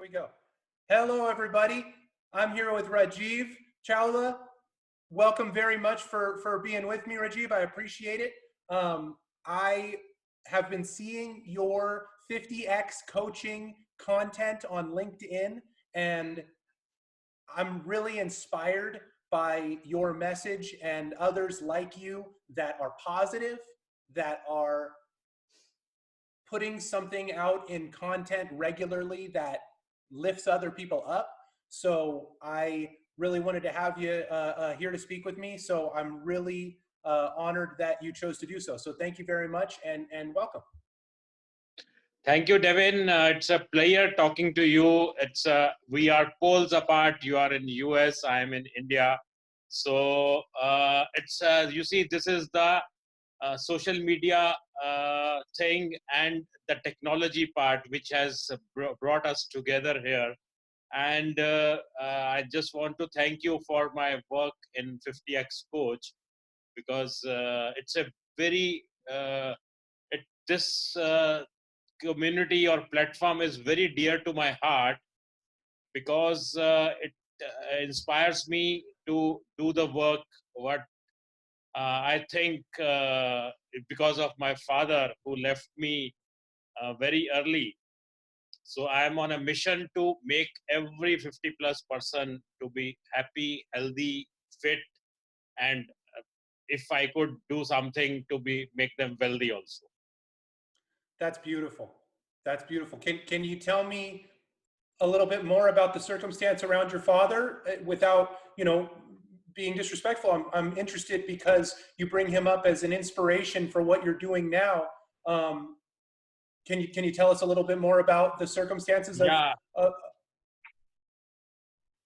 we go. Hello, everybody. I'm here with Rajeev. Chawla, welcome very much for being with me, Rajeev. I appreciate it. I have been seeing your 50x coaching content on LinkedIn, and I'm really inspired by your message and others like you that are positive, that are putting something out in content regularly that lifts other people up. So I really wanted to have you here to speak with me. So I'm really honored that you chose to do so. So thank you very much and welcome. Thank you, Devin. It's a pleasure talking to you. We are poles apart. You are in US, I am in India. So you see, this is the social media thing and the technology part, which has brought us together here. And I just want to thank you for my work in 50x Coach, because it's a very, this community or platform is very dear to my heart, because it inspires me to do the work what I think because of my father who left me very early. So I am on a mission to make every 50+ person to be happy, healthy, fit, and if I could do something to make them wealthy also. That's beautiful. That's beautiful. Can you tell me a little bit more about the circumstance around your father without, being disrespectful? I'm interested because you bring him up as an inspiration for what you're doing now. Can you tell us a little bit more about the circumstances of?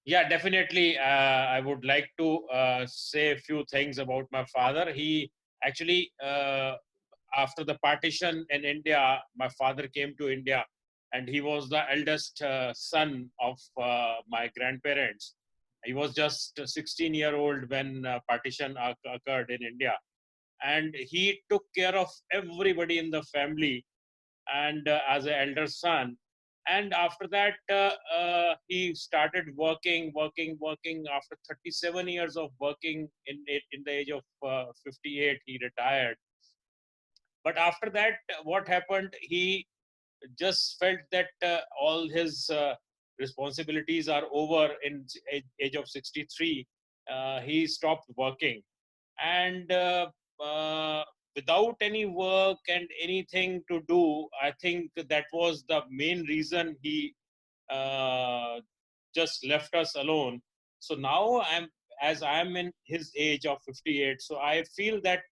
Yeah, definitely. I would like to say a few things about my father. He actually, after the partition in India, my father came to India, and he was the eldest son of my grandparents. He was just 16-year-old when partition occurred in India. And he took care of everybody in the family, and as an elder son. And after that, he started working. After 37 years of working, in the age of 58, he retired. But after that, what happened? He just felt that all his responsibilities are over in age of 63. He stopped working, and without any work and anything to do, I think that was the main reason he just left us alone. So now as I'm in his age of 58, so I feel that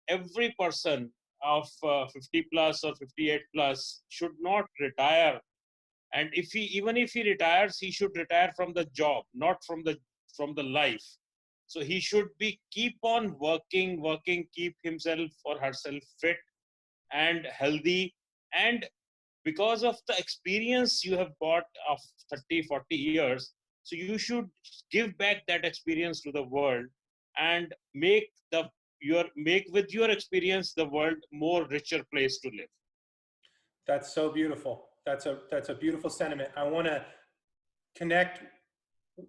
every person of 50 plus or 58 plus should not retire. And even if he retires, he should retire from the job, not from the life. So he should keep on working, keep himself or herself fit and healthy. And because of the experience you have got of 30, 40 years, so you should give back that experience to the world and make with your experience the world more richer place to live. That's so beautiful. That's a beautiful sentiment. I want to connect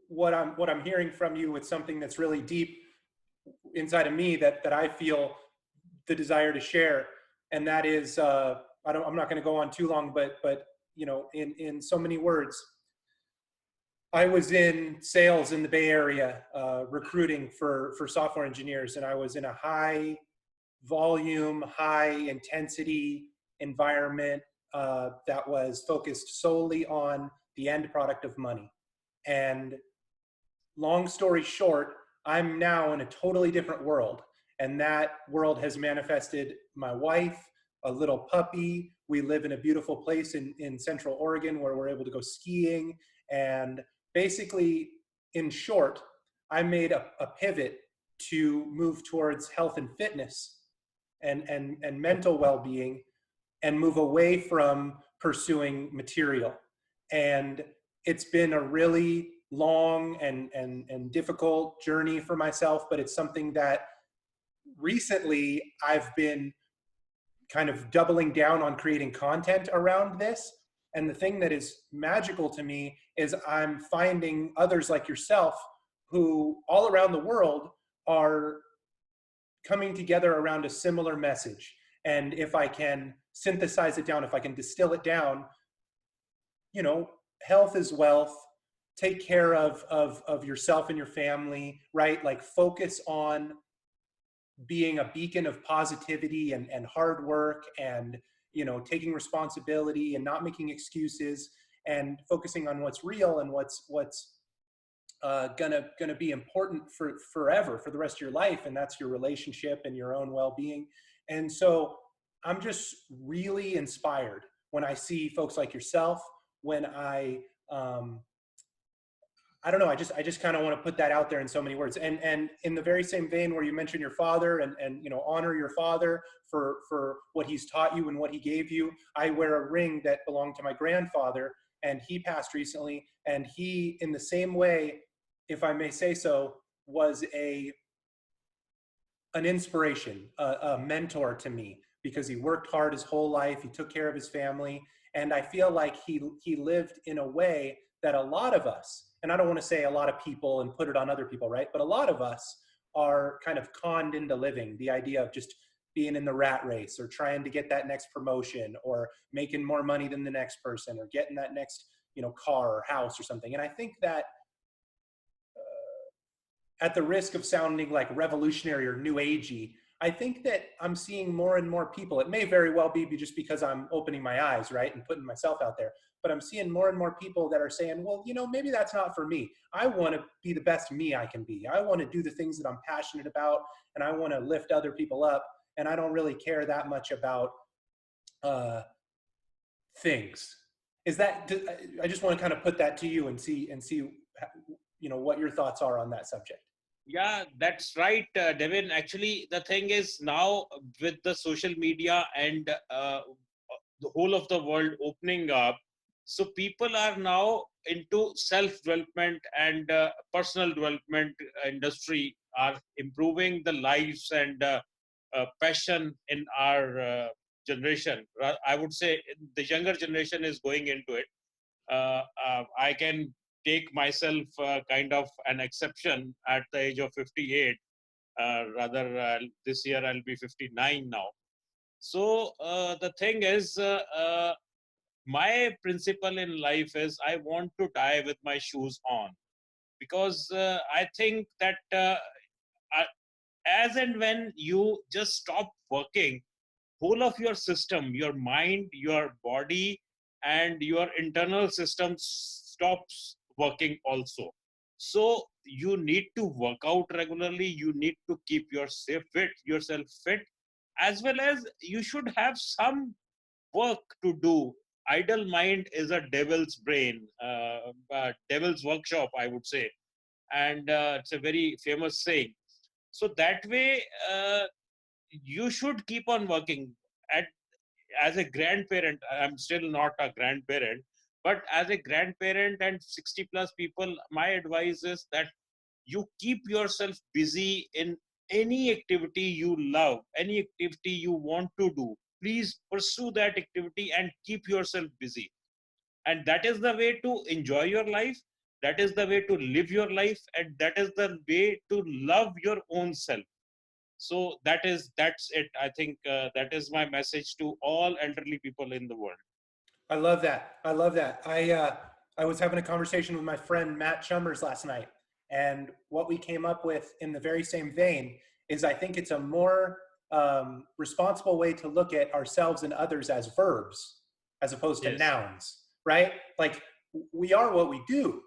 what I'm hearing from you with something that's really deep inside of me that I feel the desire to share, and that is I'm not going to go on too long, but in so many words, I was in sales in the Bay Area, recruiting for software engineers, and I was in a high volume, high intensity environment that was focused solely on the end product of money. And long story short, I'm now in a totally different world. And that world has manifested my wife, a little puppy. We live in a beautiful place in Central Oregon where we're able to go skiing. And basically, in short, I made a pivot to move towards health and fitness and mental well-being, and move away from pursuing material. And it's been a really long and difficult journey for myself, but it's something that recently I've been kind of doubling down on creating content around this. And the thing that is magical to me is I'm finding others like yourself who all around the world are coming together around a similar message. And if I can synthesize it down, if I can distill it down, you know, health is wealth. Take care of yourself and your family, right? Like focus on being a beacon of positivity and hard work and, you know, taking responsibility and not making excuses and focusing on what's real and what's gonna be important for forever, for the rest of your life, and that's your relationship and your own well-being. And so I'm just really inspired when I see folks like yourself, when I don't know. I just kind of want to put that out there in so many words. And in the very same vein where you mentioned your father and you know, honor your father for what he's taught you and what he gave you. I wear a ring that belonged to my grandfather, and he passed recently. And he, in the same way, if I may say so, was an inspiration, a mentor to me, because he worked hard his whole life. He took care of his family. And I feel like he lived in a way that a lot of us, and I don't want to say a lot of people and put it on other people, right? But a lot of us are kind of conned into living the idea of just being in the rat race or trying to get that next promotion or making more money than the next person or getting that next, you know, car or house or something. And I think that at the risk of sounding like revolutionary or new agey, I think that I'm seeing more and more people. It may very well be just because I'm opening my eyes, right, and putting myself out there. But I'm seeing more and more people that are saying, well, you know, maybe that's not for me. I want to be the best me I can be. I want to do the things that I'm passionate about, and I want to lift other people up. And I don't really care that much about things. Is that? I just want to kind of put that to you and see, you know, what your thoughts are on that subject. Yeah, that's right, Devin. Actually, the thing is now with the social media and the whole of the world opening up, so people are now into self-development and personal development industry are improving the lives and passion in our generation. I would say the younger generation is going into it. I can take myself kind of an exception at the age of 58. This year I'll be 59 now. So the thing is, my principle in life is I want to die with my shoes on, because I think that as and when you just stop working, whole of your system, your mind, your body, and your internal system stops working also. So you need to work out regularly. You need to keep yourself fit, as well as you should have some work to do. Idle mind is a devil's brain, devil's workshop, I would say. And it's a very famous saying. So that way, you should keep on working. At As a grandparent, I'm still not a grandparent, but as a grandparent and 60 plus people, my advice is that you keep yourself busy in any activity you love, any activity you want to do. Please pursue that activity and keep yourself busy. And that is the way to enjoy your life. That is the way to live your life. And that is the way to love your own self. So that's it. I think that is my message to all elderly people in the world. I love that. I love that. I was having a conversation with my friend Matt Chummers last night, and what we came up with in the very same vein is I think it's a more responsible way to look at ourselves and others as verbs as opposed to Yes. nouns, right? Like we are what we do.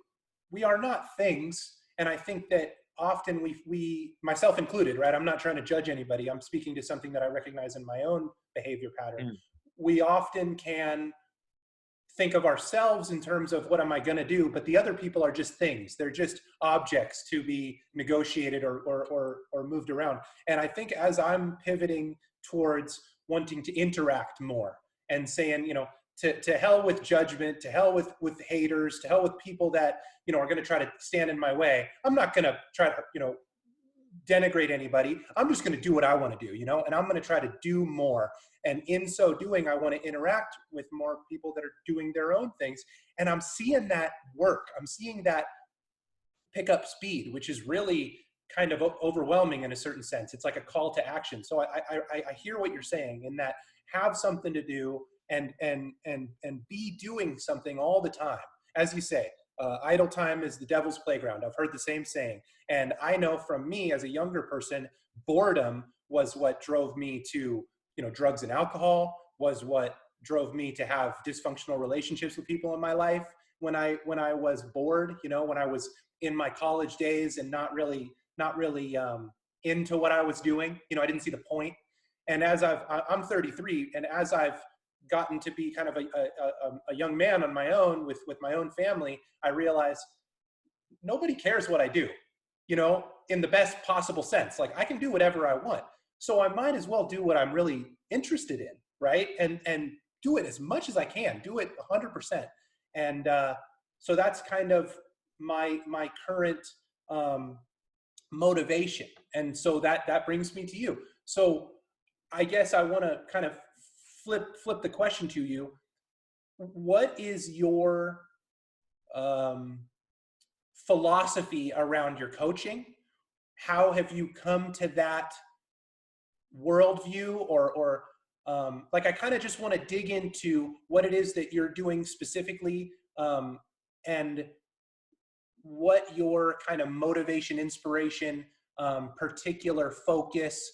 We are not things, and I think that often we myself included, right? I'm not trying to judge anybody. I'm speaking to something that I recognize in my own behavior pattern. Mm. We often can think of ourselves in terms of what am I going to do, but the other people are just things. They're just objects to be negotiated or moved around. And I think as I'm pivoting towards wanting to interact more and saying, you know, to hell with judgment, to hell with haters, to hell with people that, you know, are going to try to stand in my way. I'm not going to try to, you know, denigrate anybody. I'm just going to do what I want to do, and I'm going to try to do more. And in so doing, I want to interact with more people that are doing their own things. And I'm seeing that work. I'm seeing that pick up speed, which is really kind of overwhelming in a certain sense. It's like a call to action. So I hear what you're saying in that have something to do and be doing something all the time. As you say, idle time is the devil's playground. I've heard the same saying. And I know from me as a younger person, boredom was what drove me to, drugs and alcohol, was what drove me to have dysfunctional relationships with people in my life when I was bored, when I was in my college days and not really into what I was doing. I didn't see the point. And as I'm 33, and as I've gotten to be kind of a young man on my own with my own family, I realized nobody cares what I do, in the best possible sense. Like I can do whatever I want. So I might as well do what I'm really interested in, right? And do it as much as I can, do it 100%. And so that's kind of my current motivation. And so that brings me to you. So I guess I want to kind of flip the question to you. What is your philosophy around your coaching? How have you come to that worldview, or like I kind of just want to dig into what it is that you're doing specifically, and what your kind of motivation, inspiration, particular focus,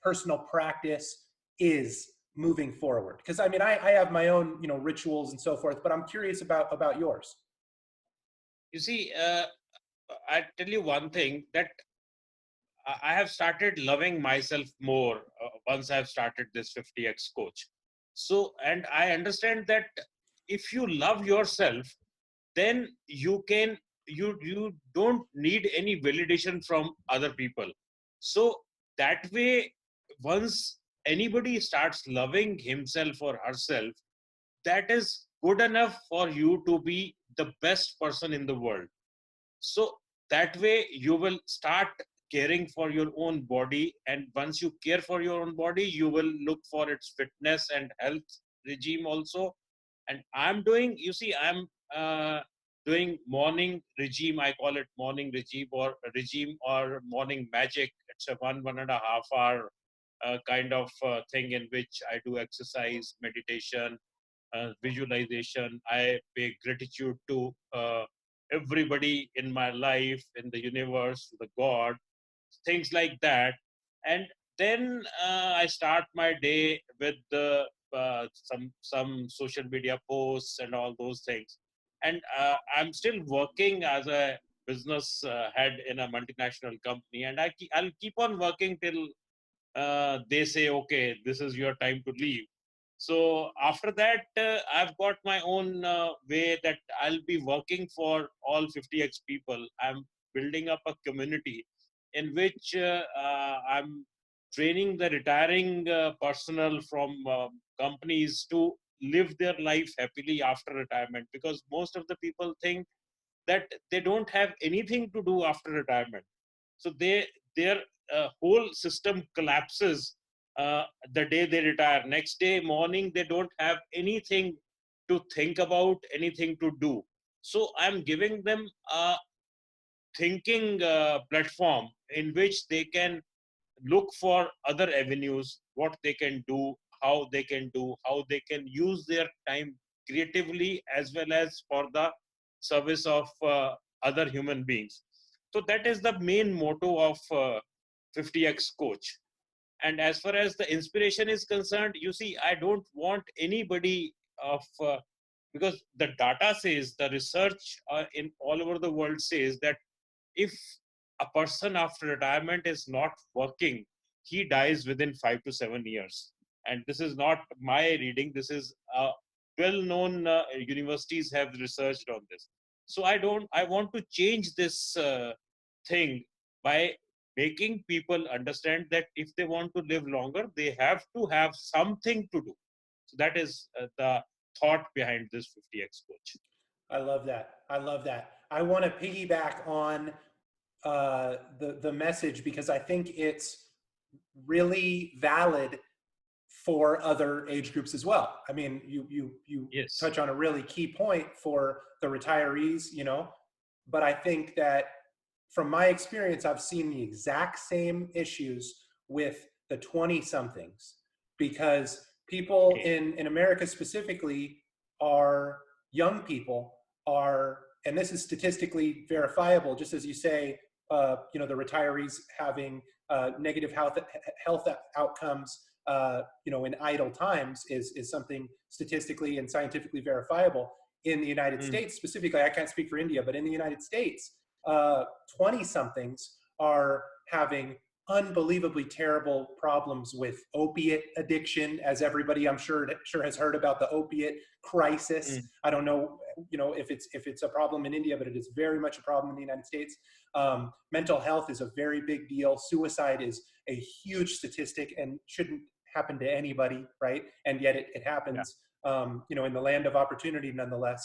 personal practice is moving forward. Because I mean, I have my own, rituals and so forth, but I'm curious about yours. You see, I tell you one thing, that I have started loving myself more once I've started this 50x coach. So, and I understand that if you love yourself, then you don't need any validation from other people. So that way, once anybody starts loving himself or herself, that is good enough for you to be the best person in the world. So that way you will start caring for your own body, and once you care for your own body, you will look for its fitness and health regime also. And I'm doing, you see, I'm doing morning regime. I call it morning regime or morning magic. It's a 1.5 hour kind of thing in which I do exercise, meditation, visualization. I pay gratitude to everybody in my life, in the universe, the God, things like that. And then I start my day with some social media posts and all those things. And I'm still working as a business head in a multinational company, and I'll keep on working till they say, okay, this is your time to leave. So after that, I've got my own way that I'll be working for all 50x people. I'm building up a community in which I'm training the retiring personnel from companies to live their life happily after retirement, because most of the people think that they don't have anything to do after retirement. So their whole system collapses the day they retire. Next day morning, they don't have anything to think about, anything to do. So I'm giving them a thinking platform in which they can look for other avenues, what they can do, how they can do, how they can use their time creatively as well as for the service of other human beings. So that is the main motto of 50x coach. And as far as the inspiration is concerned, you see, I don't want anybody of because the data says, the research in all over the world says that if a person after retirement is not working, he dies within 5 to 7 years. And this is not my reading. This is well-known universities have researched on this. So I want to change this thing by making people understand that if they want to live longer, they have to have something to do. So that is the thought behind this 50x coach. I love that. I love that. I want to piggyback on the message, because I think it's really valid for other age groups as well. I mean, you Yes. touch on a really key point for the retirees, but I think that from my experience, I've seen the exact same issues with the 20 somethings, because people Okay. in America specifically are young people are, and this is statistically verifiable, just as you say, the retirees having negative health outcomes, in idle times is something statistically and scientifically verifiable. In the United Mm. States specifically, I can't speak for India, but in the United States, 20 somethings are having unbelievably terrible problems with opiate addiction, as everybody I'm sure has heard about the opiate crisis. Mm. I don't know, if it's a problem in India, but it is very much a problem in the United States. Mental health is a very big deal. Suicide is a huge statistic and shouldn't happen to anybody, right? And yet it Yeah. happens, in the land of opportunity nonetheless.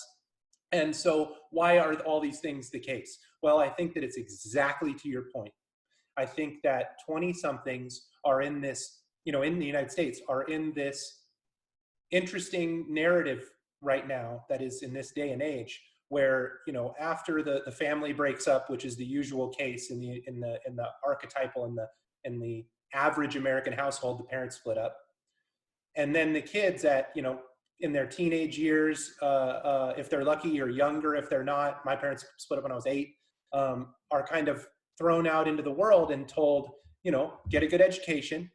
And so why are all these things the case? Well, I think that it's exactly to your point. I think that 20 somethings are in this, in the United States, are in this interesting narrative right now that is in this day and age, where after the family breaks up, which is the usual case in the archetypal, in the average American household, the parents split up, and then the kids at in their teenage years, if they're lucky, or younger if they're not. My parents split up when I was 8. Are kind of thrown out into the world and told, get a good education,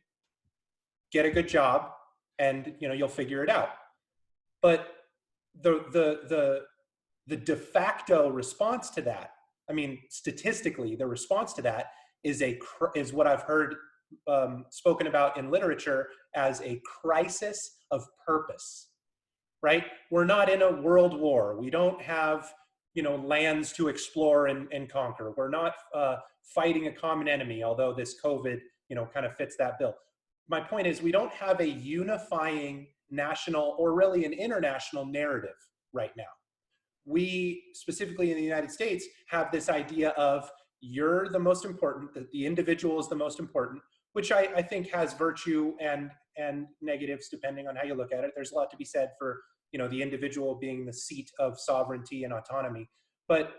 get a good job, and you'll figure it out. But the de facto response to that, I mean, statistically, the response to that is what I've heard spoken about in literature as a crisis of purpose. Right? We're not in a world war. We don't have lands to explore and conquer. We're not fighting a common enemy, although this COVID kind of fits that bill. My point is, we don't have a unifying national or really an international narrative right now. We, specifically in the United States, have this idea of you're the most important, that the individual is the most important, which I think has virtue and negatives depending on how you look at it. There's a lot to be said for the individual being the seat of sovereignty and autonomy, but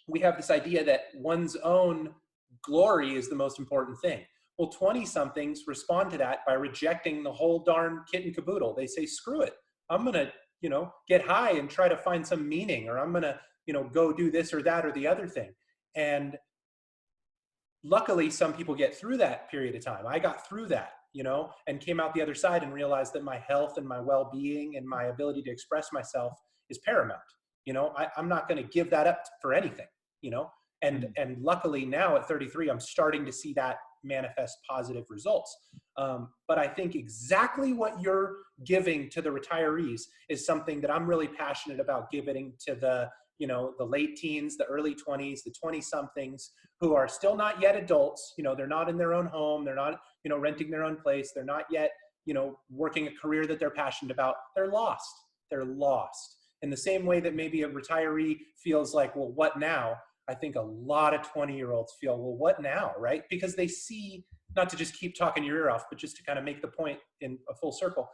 we have this idea that one's own glory is the most important thing. Well, 20 somethings respond to that by rejecting the whole darn kit and caboodle. They say, screw it, I'm gonna get high and try to find some meaning, or I'm gonna go do this or that or the other thing. And luckily, some people get through that period of time. I got through that, and came out the other side and realized that my health and my well-being and my ability to express myself is paramount. I'm not going to give that up for anything, Mm. and luckily now at 33, I'm starting to see that manifest positive results. But I think exactly what you're giving to the retirees is something that I'm really passionate about giving to the late teens, the early 20s, the 20 somethings who are still not yet adults. They're not in their own home. They're not, renting their own place. They're not yet, working a career that they're passionate about. They're lost. They're lost. In the same way that maybe a retiree feels like, well, what now? I think a lot of 20-year-olds feel, well, what now, right? Because they see, not to just keep talking your ear off, but just to kind of make the point in a full circle,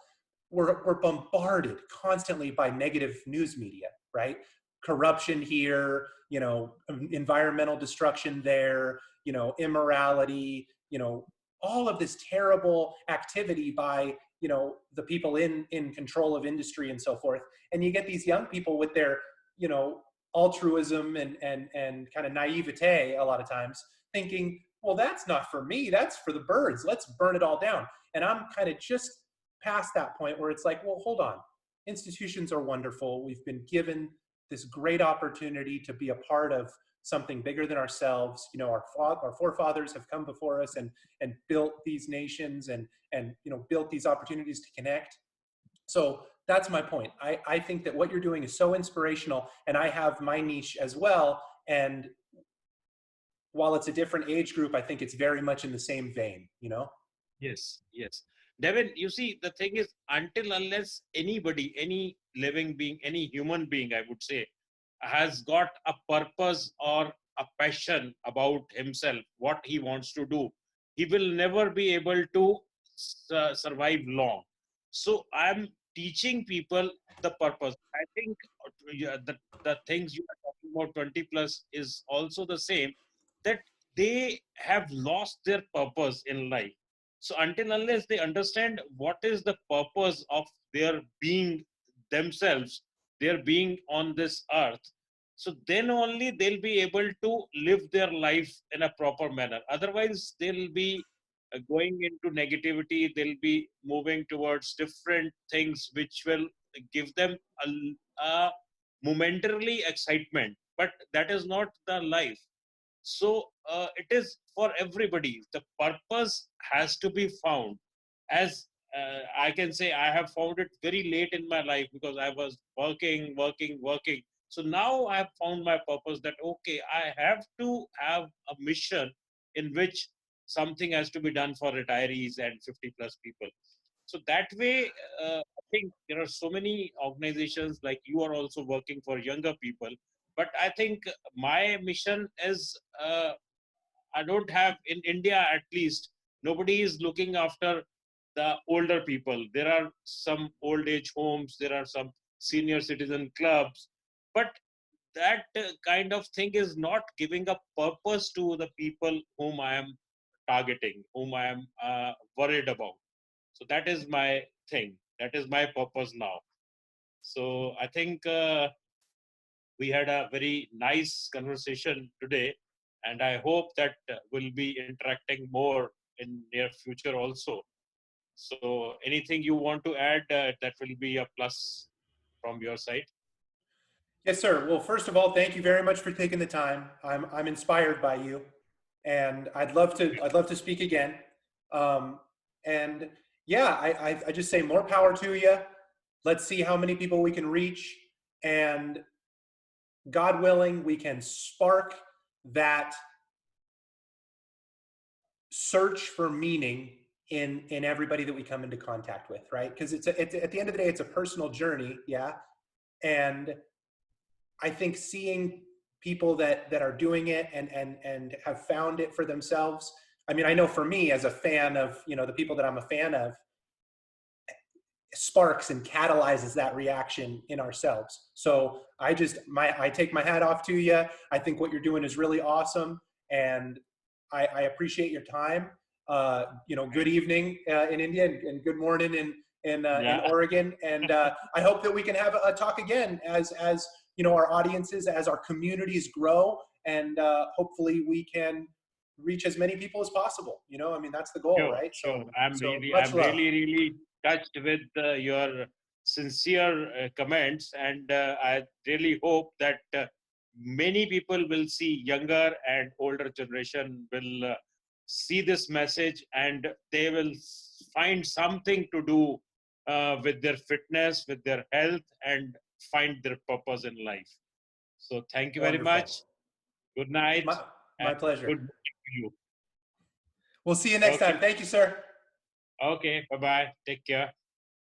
we're bombarded constantly by negative news media, right? Corruption here, environmental destruction there, immorality, all of this terrible activity by, the people in control of industry and so forth. And you get these young people with their, altruism and kind of naivete a lot of times, thinking, well, that's not for me, that's for the birds, let's burn it all down. And I'm kind of just past that point where it's like, well, hold on, institutions are wonderful, we've been given this great opportunity to be a part of something bigger than ourselves. Our forefathers have come before us and built these nations and built these opportunities to connect. So that's my point. I think that what you're doing is so inspirational, and I have my niche as well. And while it's a different age group, I think it's very much in the same vein. Yes, yes. Devin, you see, the thing is, until unless anybody, any living being, any human being, I would say, has got a purpose or a passion about himself, what he wants to do, he will never be able to survive long. So I'm teaching people the purpose. I think the things you are talking about 20 plus is also the same, that they have lost their purpose in life. So until unless they understand what is the purpose of their being themselves, their being on this earth, so then only they'll be able to live their life in a proper manner. Otherwise, they'll be going into negativity, they'll be moving towards different things which will give them a momentarily excitement, but that is not the life. So it is for everybody. The purpose has to be found. As I can say, I have found it very late in my life because I was working. So now I have found my purpose, that okay, I have to have a mission in which something has to be done for retirees and 50 plus people. So that way, I think there are so many organizations, like you are also working for younger people. But I think my mission is, I don't have, in India at least, nobody is looking after the older people. There are some old age homes, there are some senior citizen clubs, but that kind of thing is not giving a purpose to the people whom I am targeting, whom I am worried about. So that is my thing. That is my purpose now. So I think we had a very nice conversation today, and I hope that we'll be interacting more in near future also. So anything you want to add, that will be a plus from your side? Yes, sir. Well, first of all, thank you very much for taking the time. I'm inspired by you, and I'd love to speak again. Um, and yeah, I just say more power to you. Let's see how many people we can reach, and God willing, we can spark that search for meaning in everybody that we come into contact with, right? Because it's at the end of the day, it's a personal journey, yeah. And I think seeing people that are doing it and have found it for themselves. I mean, I know for me as a fan of, the people that I'm a fan of, sparks and catalyzes that reaction in ourselves. So I take my hat off to you. I think what you're doing is really awesome, and I appreciate your time. Good evening in India, and good morning in Yeah. Oregon. And I hope that we can have a talk again as our audiences, as our communities grow, and hopefully we can reach as many people as possible. I mean, that's the goal, Sure, right? sure. So much love. Really touched with your sincere comments, and I really hope that many people will see, younger and older generation will see this message, and they will find something to do with their fitness, with their health, and find their purpose in life. So thank you very Wonderful. much. Good night, My and pleasure. good morning to you. We'll see you next Okay. time. Thank you, sir. Okay. Bye bye. Take care.